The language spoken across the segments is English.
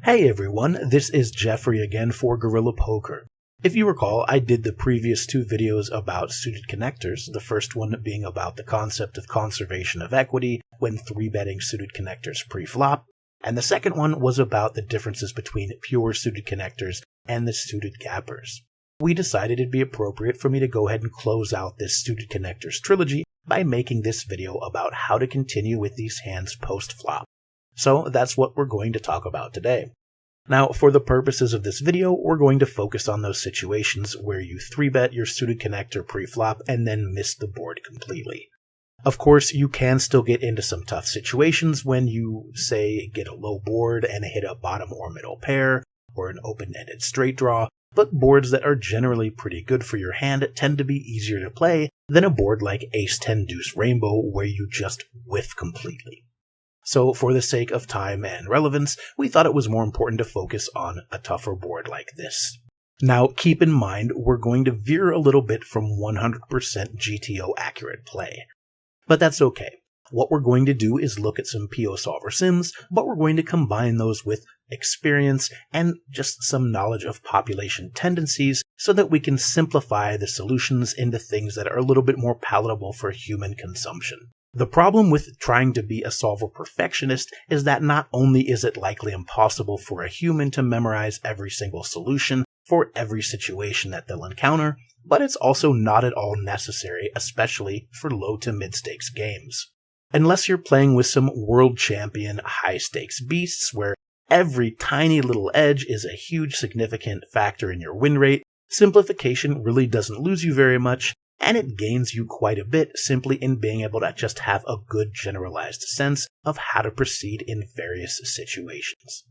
Hey everyone, this is Jeffrey again for Guerrilla Poker. If you recall, I did the previous two videos about suited connectors, the first one being about the concept of conservation of equity when 3-betting suited connectors pre-flop, and the second one was about the differences between pure suited connectors and the suited gappers. We decided it'd be appropriate for me to go ahead and close out this suited connectors trilogy by making this video about how to continue with these hands post-flop. So that's what we're going to talk about today. Now, for the purposes of this video, we're going to focus on those situations where you 3-bet your suited connector pre-flop and then miss the board completely. Of course, you can still get into some tough situations when you, say, get a low board and hit a bottom or middle pair, or an open-ended straight draw, but boards that are generally pretty good for your hand tend to be easier to play than a board like Ace-10 Deuce Rainbow where you just whiff completely. So for the sake of time and relevance, we thought it was more important to focus on a tougher board like this. Now keep in mind, we're going to veer a little bit from 100% GTO accurate play. But that's okay. What we're going to do is look at some PO Solver sims, but we're going to combine those with experience and just some knowledge of population tendencies so that we can simplify the solutions into things that are a little bit more palatable for human consumption. The problem with trying to be a solver perfectionist is that not only is it likely impossible for a human to memorize every single solution for every situation that they'll encounter, but it's also not at all necessary, especially for low to mid-stakes games. Unless you're playing with some world champion high-stakes beasts where every tiny little edge is a huge significant factor in your win rate, simplification really doesn't lose you very much, and it gains you quite a bit simply in being able to just have a good generalized sense of how to proceed in various situations.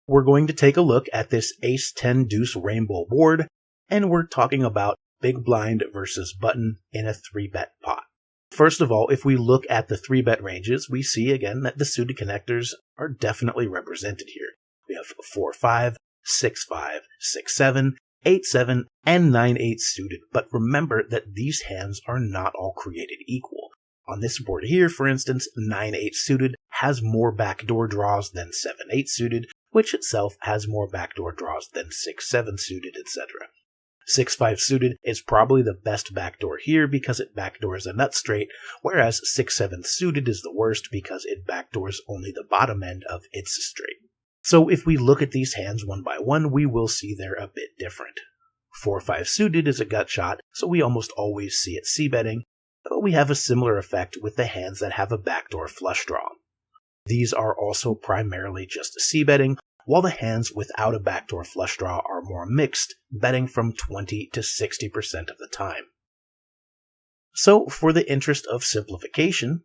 We're going to take a look at this Ace-10 Deuce Rainbow board, and we're talking about big blind versus button in a 3-bet pot. First of all, if we look at the 3-bet ranges, we see again that the suited connectors are definitely represented here. We have 4-5, 6-5, 6-7, 8-7, and 9-8 suited, but remember that these hands are not all created equal. On this board here, for instance, 9-8 suited has more backdoor draws than 7-8 suited, which itself has more backdoor draws than 6-7 suited, etc. 6-5 suited is probably the best backdoor here because it backdoors a nut straight, whereas 6-7 suited is the worst because it backdoors only the bottom end of its straight. So if we look at these hands one by one, we will see they're a bit different. 4-5 suited is a gut shot, so we almost always see it c-betting, but we have a similar effect with the hands that have a backdoor flush draw. These are also primarily just c-betting, while the hands without a backdoor flush draw are more mixed, betting from 20 to 60% of the time. So, for the interest of simplification,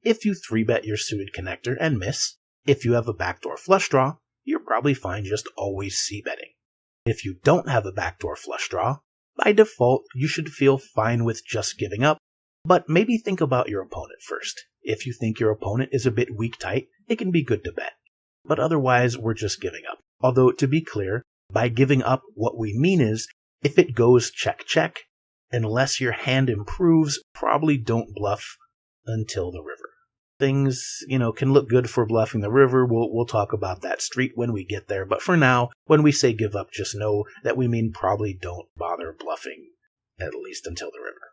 if you 3-bet your suited connector and miss, if you have a backdoor flush draw, you're probably fine just always c-betting. If you don't have a backdoor flush draw, by default you should feel fine with just giving up, but maybe think about your opponent first. If you think your opponent is a bit weak tight, it can be good to bet. But otherwise, we're just giving up. Although, to be clear, by giving up, what we mean is, if it goes check-check, unless your hand improves, probably don't bluff until the river. Things, can look good for bluffing the river. We'll talk about that street when we get there. But for now, when we say give up, just know that we mean probably don't bother bluffing, at least until the river.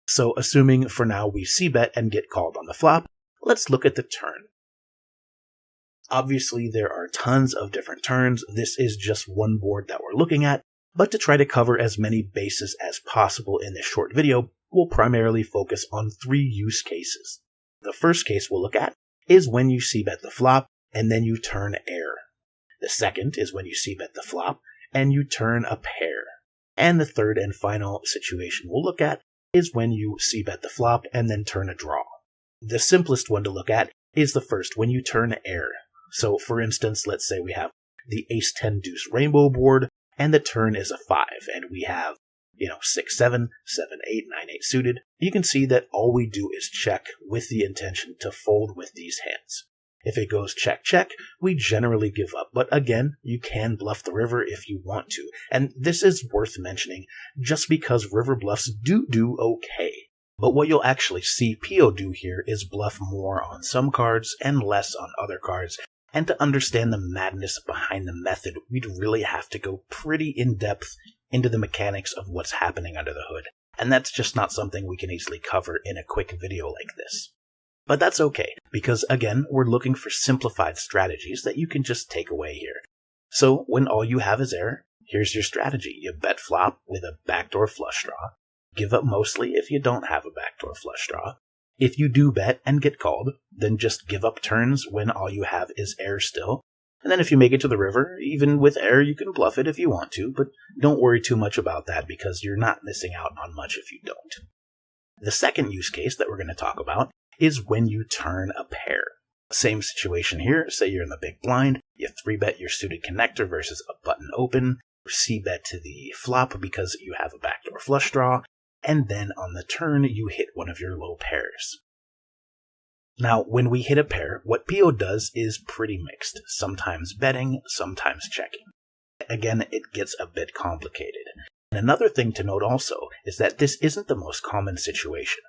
So, assuming for now we c-bet and get called on the flop, let's look at the turn. Obviously, there are tons of different turns. This is just one board that we're looking at, but to try to cover as many bases as possible in this short video, we'll primarily focus on 3 use cases. The first case we'll look at is when you c-bet the flop and then you turn air. The second is when you c-bet the flop and you turn a pair. And the third and final situation we'll look at is when you c-bet the flop and then turn a draw. The simplest one to look at is the first, when you turn air. So, for instance, let's say we have the Ace-10 Deuce Rainbow board, and the turn is a 5, and we have, 6-7, 7-8, 9-8 suited. You can see that all we do is check with the intention to fold with these hands. If it goes check-check, we generally give up, but again, you can bluff the river if you want to, and this is worth mentioning just because river bluffs do okay. But what you'll actually see PO do here is bluff more on some cards and less on other cards, And to understand the madness behind the method, we'd really have to go pretty in-depth into the mechanics of what's happening under the hood. And that's just not something we can easily cover in a quick video like this. But that's okay, because again, we're looking for simplified strategies that you can just take away here. So when all you have is air, here's your strategy. You bet flop with a backdoor flush draw. Give up mostly if you don't have a backdoor flush draw. If you do bet and get called, then just give up turns when all you have is air still. And then if you make it to the river, even with air, you can bluff it if you want to, but don't worry too much about that because you're not missing out on much if you don't. The second use case that we're going to talk about is when you turn a pair. Same situation here. Say you're in the big blind, you 3-bet your suited connector versus a button open, c-bet to the flop because you have a backdoor flush draw, and then on the turn you hit one of your low pairs. Now, when we hit a pair, what PO does is pretty mixed, sometimes betting, sometimes checking. Again, it gets a bit complicated. And another thing to note also is that this isn't the most common situation.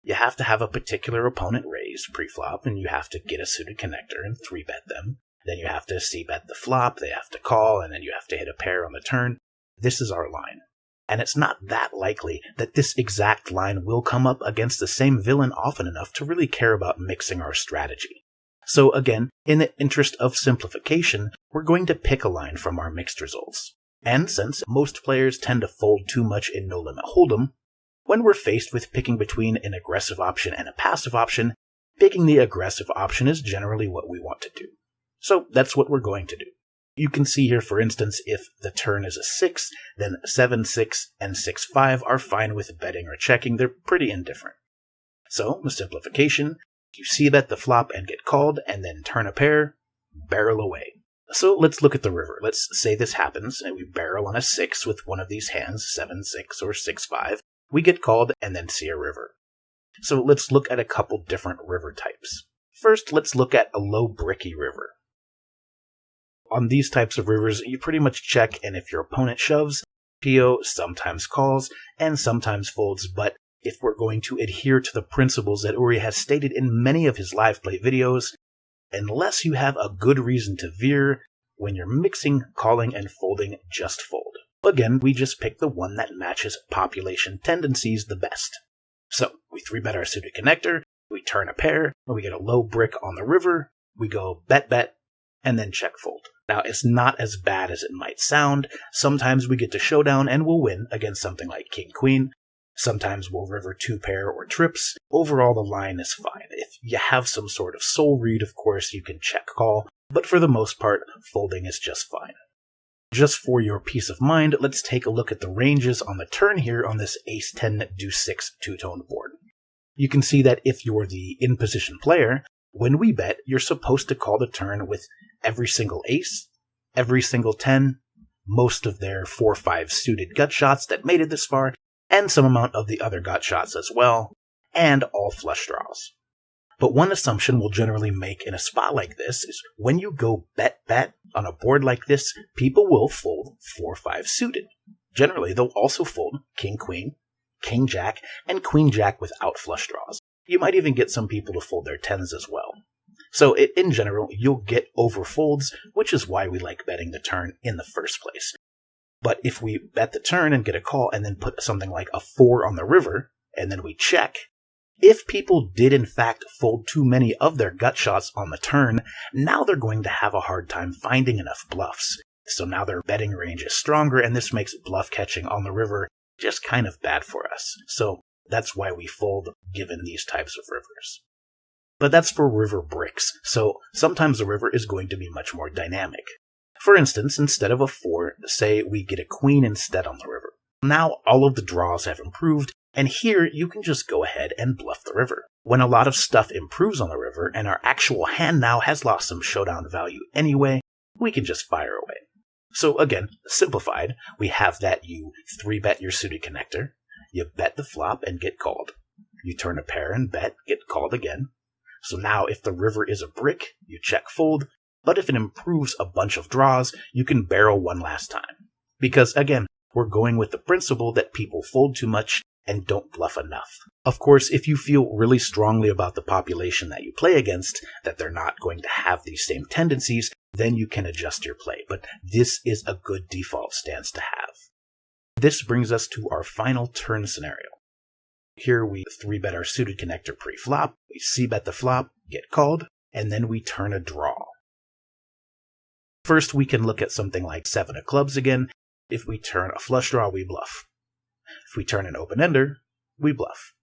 You have to have a particular opponent raise pre-flop, and you have to get a suited connector and 3-bet them. Then you have to c-bet the flop, they have to call, and then you have to hit a pair on the turn. This is our line. And it's not that likely that this exact line will come up against the same villain often enough to really care about mixing our strategy. So again, in the interest of simplification, we're going to pick a line from our mixed results. And since most players tend to fold too much in No Limit Hold'em, when we're faced with picking between an aggressive option and a passive option, picking the aggressive option is generally what we want to do. So that's what we're going to do. You can see here, for instance, if the turn is a 6, then 7, 6, and 6, 5 are fine with betting or checking. They're pretty indifferent. So, the simplification, you c-bet the flop and get called, and then turn a pair, barrel away. So let's look at the river. Let's say this happens, and we barrel on a 6 with one of these hands, 7, 6, or 6, 5. We get called, and then see a river. So let's look at a couple different river types. First, let's look at a low Bricky River. On these types of rivers, you pretty much check, and if your opponent shoves, PO sometimes calls and sometimes folds, but if we're going to adhere to the principles that Uri has stated in many of his live play videos, unless you have a good reason to veer, when you're mixing, calling, and folding, just fold. Again, we just pick the one that matches population tendencies the best. So, we 3-bet our suited connector, we turn a pair, and we get a low brick on the river, we go bet, and then check fold. Now, it's not as bad as it might sound. Sometimes we get to showdown and we'll win against something like King-Queen. Sometimes we'll river 2-pair or trips. Overall, the line is fine. If you have some sort of soul read, of course, you can check call, but for the most part, folding is just fine. Just for your peace of mind, let's take a look at the ranges on the turn here on this Ace-10 Deuce-6 two-tone board. You can see that if you're the in-position player, when we bet, you're supposed to call the turn with every single ace, every single 10, most of their 4-5 suited gut shots that made it this far, and some amount of the other gut shots as well, and all flush draws. But one assumption we'll generally make in a spot like this is when you go bet on a board like this, people will fold 4-5 suited. Generally, they'll also fold King-Queen, King-Jack, and Queen-Jack without flush draws. You might even get some people to fold their 10s as well. So in general, you'll get overfolds, which is why we like betting the turn in the first place. But if we bet the turn and get a call and then put something like a 4 on the river, and then we check, if people did in fact fold too many of their gut shots on the turn, now they're going to have a hard time finding enough bluffs. So now their betting range is stronger, and this makes bluff catching on the river just kind of bad for us. So that's why we fold given these types of rivers. But that's for river bricks, so sometimes the river is going to be much more dynamic. For instance, instead of a 4, say we get a queen instead on the river. Now all of the draws have improved, and here you can just go ahead and bluff the river. When a lot of stuff improves on the river, and our actual hand now has lost some showdown value anyway, we can just fire away. So again, simplified, we have that you 3-bet your suited connector, you bet the flop and get called. You turn a pair and bet, get called again. So now if the river is a brick, you check fold, but if it improves a bunch of draws, you can barrel one last time. Because again, we're going with the principle that people fold too much and don't bluff enough. Of course, if you feel really strongly about the population that you play against, that they're not going to have these same tendencies, then you can adjust your play, but this is a good default stance to have. This brings us to our final turn scenario. Here we 3-bet our suited connector pre-flop, we c-bet the flop, get called, and then we turn a draw. First, we can look at something like 7 of clubs again. If we turn a flush draw, we bluff. If we turn an open-ender, we bluff.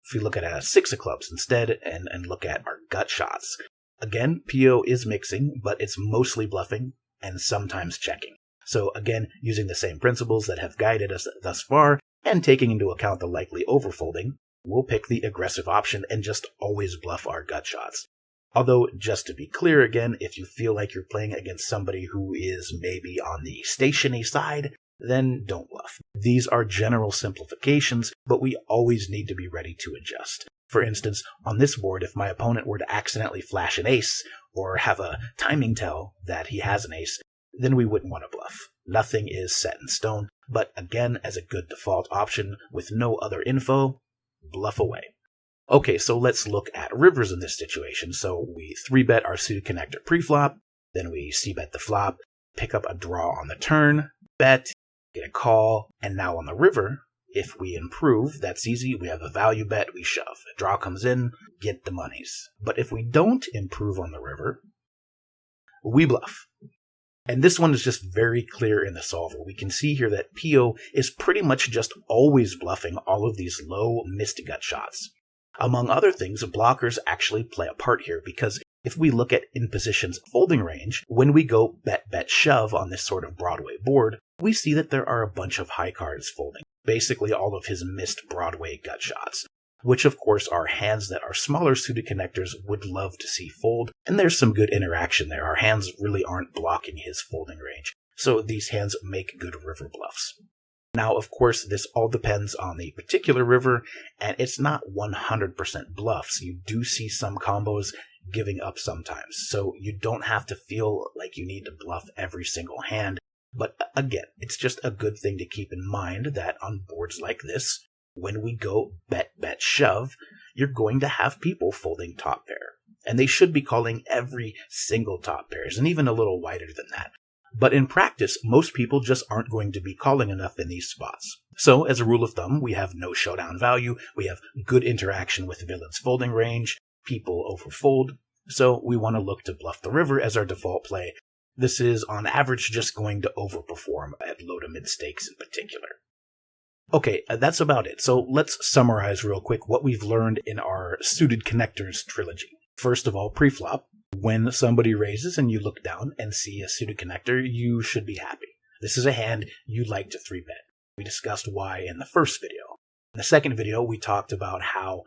If we look at a 6 of clubs instead and look at our gut shots, again, PO is mixing, but it's mostly bluffing and sometimes checking. So again, using the same principles that have guided us thus far and taking into account the likely overfolding, we'll pick the aggressive option and just always bluff our gut shots. Although, just to be clear again, if you feel like you're playing against somebody who is maybe on the stationy side, then don't bluff. These are general simplifications, but we always need to be ready to adjust. For instance, on this board, if my opponent were to accidentally flash an ace, or have a timing tell that he has an ace, then we wouldn't want to bluff. Nothing is set in stone, but again, as a good default option with no other info, bluff away. Okay, so let's look at rivers in this situation. So we 3-bet our suited connector pre-flop, then we c-bet the flop, pick up a draw on the turn, bet, get a call, and now on the river, if we improve, that's easy. We have a value bet, we shove. A draw comes in, get the monies. But if we don't improve on the river, we bluff. And this one is just very clear in the solver. We can see here that PO is pretty much just always bluffing all of these low missed gut shots. Among other things, blockers actually play a part here because if we look at in position's folding range, when we go bet, bet, shove on this sort of Broadway board, we see that there are a bunch of high cards folding, basically all of his missed Broadway gut shots, which of course are hands that our smaller suited connectors would love to see fold, and there's some good interaction there. Our hands really aren't blocking his folding range, so these hands make good river bluffs. Now, of course, this all depends on the particular river, and it's not 100% bluffs. You do see some combos giving up sometimes, so you don't have to feel like you need to bluff every single hand. But again, it's just a good thing to keep in mind that on boards like this, when we go bet, bet, shove, you're going to have people folding top pair. And they should be calling every single top pairs, and even a little wider than that. But in practice, most people just aren't going to be calling enough in these spots. So, as a rule of thumb, we have no showdown value, we have good interaction with villain's folding range, people overfold, so we want to look to bluff the river as our default play. This is, on average, just going to overperform at low to mid stakes in particular. Okay, that's about it. So let's summarize real quick what we've learned in our Suited Connectors trilogy. First of all, pre-flop. When somebody raises and you look down and see a suited connector, you should be happy. This is a hand you'd like to 3-bet. We discussed why in the first video. In the second video, we talked about how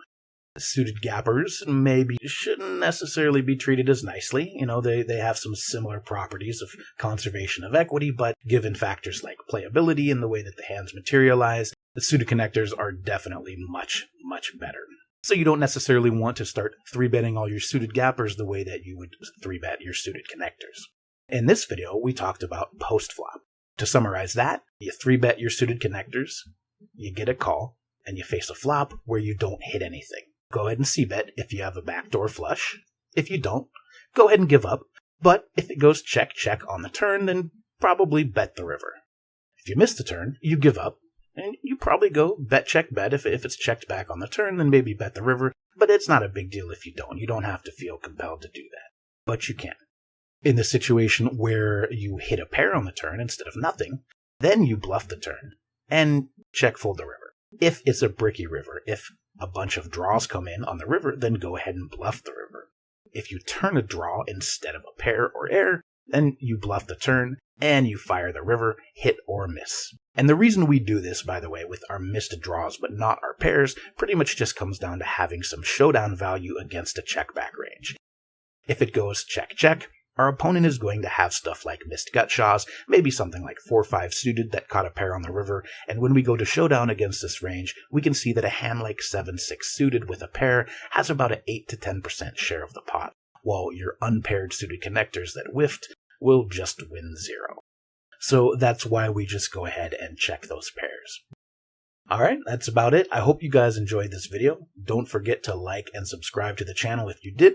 suited gappers maybe shouldn't necessarily be treated as nicely. You know, they have some similar properties of conservation of equity, but given factors like playability and the way that the hands materialize, the suited connectors are definitely much, much better. So you don't necessarily want to start 3-betting all your suited gappers the way that you would 3-bet your suited connectors. In this video, we talked about post-flop. To summarize that, you 3-bet your suited connectors, you get a call, and you face a flop where you don't hit anything. Go ahead and c-bet if you have a backdoor flush. If you don't, go ahead and give up. But if it goes check, check on the turn, then probably bet the river. If you miss the turn, you give up. And you probably go bet, check, bet. If it's checked back on the turn, then maybe bet the river. But it's not a big deal if you don't. You don't have to feel compelled to do that. But you can. In the situation where you hit a pair on the turn instead of nothing, then you bluff the turn and check fold the river. If it's a Bricky River, if a bunch of draws come in on the river, then go ahead and bluff the river. If you turn a draw instead of a pair or air, then you bluff the turn and you fire the river, hit or miss. And the reason we do this, by the way, with our missed draws but not our pairs, pretty much just comes down to having some showdown value against a check-back range. If it goes check-check, our opponent is going to have stuff like missed gut shots, maybe something like 4-5 suited that caught a pair on the river, and when we go to showdown against this range, we can see that a hand like 7-6 suited with a pair has about an 8 to 10% share of the pot, while your unpaired suited connectors that whiffed will just win 0. So that's why we just go ahead and check those pairs. Alright, that's about it. I hope you guys enjoyed this video. Don't forget to like and subscribe to the channel if you did.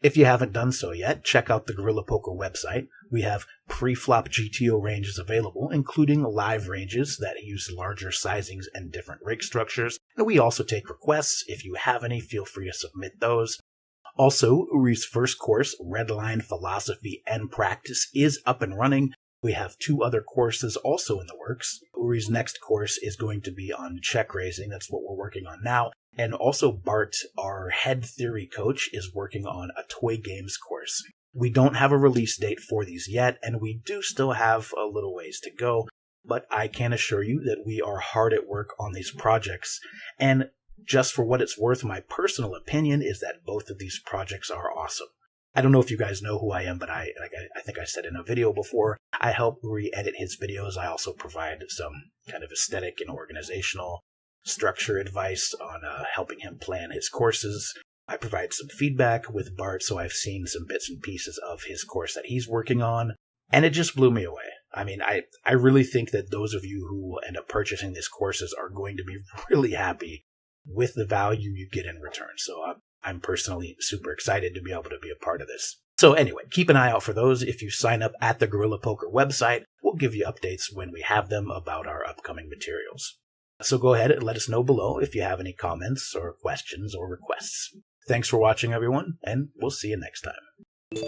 If you haven't done so yet, check out the Guerrilla Poker website. We have pre-flop GTO ranges available, including live ranges that use larger sizings and different rig structures. And we also take requests. If you have any, feel free to submit those. Also, Uri's first course, Redline Philosophy and Practice, is up and running. We have 2 other courses also in the works. Uri's next course is going to be on check raising. That's what we're working on now. And also Bart, our head theory coach, is working on a toy games course. We don't have a release date for these yet, and we do still have a little ways to go, but I can assure you that we are hard at work on these projects. And just for what it's worth, my personal opinion is that both of these projects are awesome. I don't know if you guys know who I am, but I think I said in a video before, I help Uri edit his videos. I also provide some kind of aesthetic and organizational structure advice on helping him plan his courses. I provide some feedback with Bart, so I've seen some bits and pieces of his course that he's working on, and it just blew me away. I mean, I really think that those of you who end up purchasing these courses are going to be really happy with the value you get in return. So I'm personally super excited to be able to be a part of this. So anyway, keep an eye out for those. If you sign up at the Guerrilla Poker website, we'll give you updates when we have them about our upcoming materials. So go ahead and let us know below if you have any comments or questions or requests. Thanks for watching, everyone, and we'll see you next time.